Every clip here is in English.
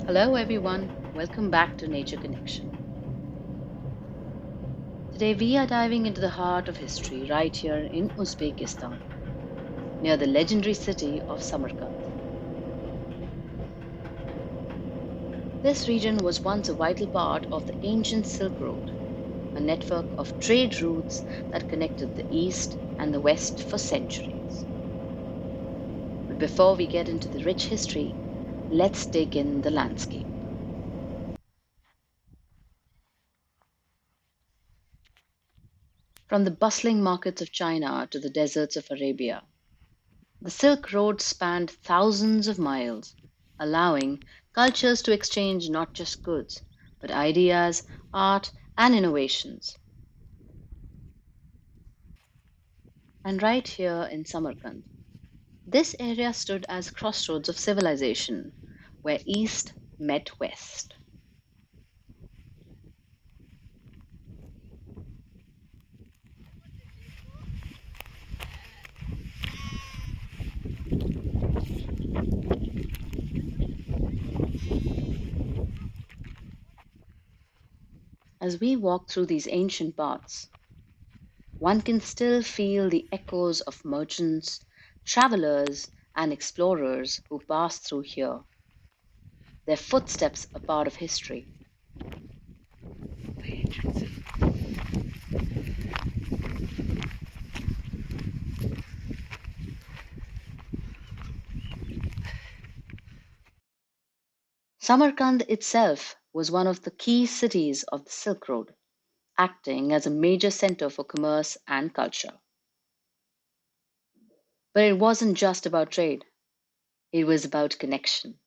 Hello, everyone. Welcome back to Nature Connection. Today, we are diving into the heart of history right here in Uzbekistan, near the legendary city of Samarkand. This region was once a vital part of the ancient Silk Road, a network of trade routes that connected the East and the West for centuries. But before we get into the rich history, let's take in the landscape. From the bustling markets of China to the deserts of Arabia, the Silk Road spanned thousands of miles, allowing cultures to exchange not just goods, but ideas, art, and innovations. And right here in Samarkand, this area stood as crossroads of civilization, where East met West. As we walk through these ancient paths, one can still feel the echoes of merchants, travelers, and explorers who passed through here, their footsteps a part of history. Samarkand itself was one of the key cities of the Silk Road, acting as a major center for commerce and culture. But it wasn't just about trade, it was about connection.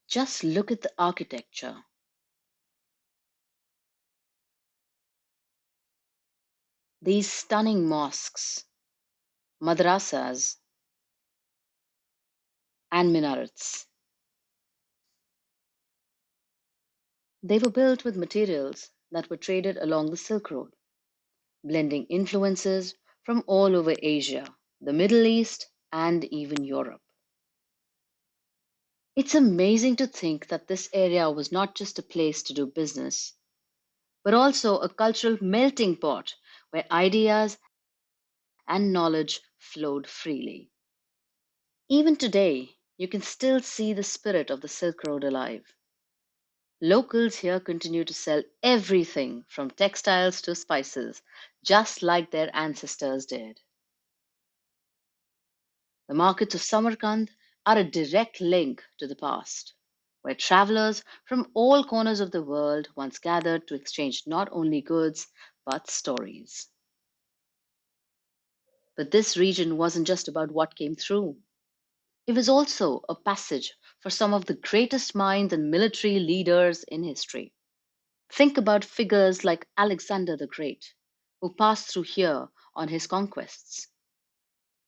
Just look at the architecture. These stunning mosques, madrasas, and minarets. They were built with materials that were traded along the Silk Road, blending influences from all over Asia, the Middle East, and even Europe. It's amazing to think that this area was not just a place to do business, but also a cultural melting pot where ideas and knowledge flowed freely. Even today, you can still see the spirit of the Silk Road alive. Locals here continue to sell everything from textiles to spices, just like their ancestors did. The markets of Samarkand are a direct link to the past, where travelers from all corners of the world once gathered to exchange not only goods but stories. But this region wasn't just about what came through, it was also a passage for some of the greatest minds and military leaders in history. Think about figures like Alexander the Great, who passed through here on his conquests,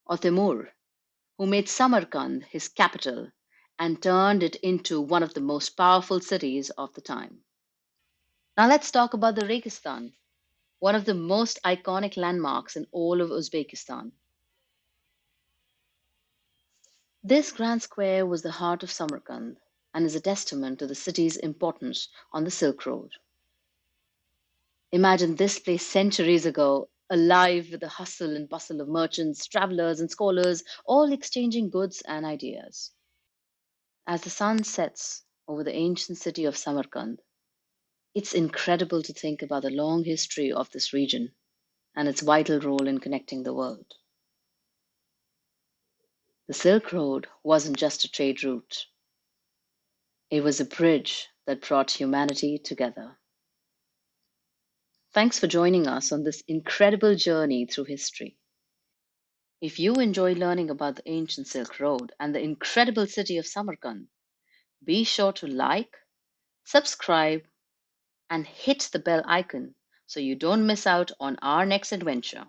or Timur, who made Samarkand his capital and turned it into one of the most powerful cities of the time. Now let's talk about the Registan, one of the most iconic landmarks in all of Uzbekistan. This grand square was the heart of Samarkand and is a testament to the city's importance on the Silk Road. Imagine this place centuries ago, alive with the hustle and bustle of merchants, travelers, and scholars, all exchanging goods and ideas. As the sun sets over the ancient city of Samarkand, it's incredible to think about the long history of this region and its vital role in connecting the world. The Silk Road wasn't just a trade route, it was a bridge that brought humanity together. Thanks for joining us on this incredible journey through history. If you enjoy learning about the ancient Silk Road and the incredible city of Samarkand, be sure to like, subscribe, and hit the bell icon so you don't miss out on our next adventure.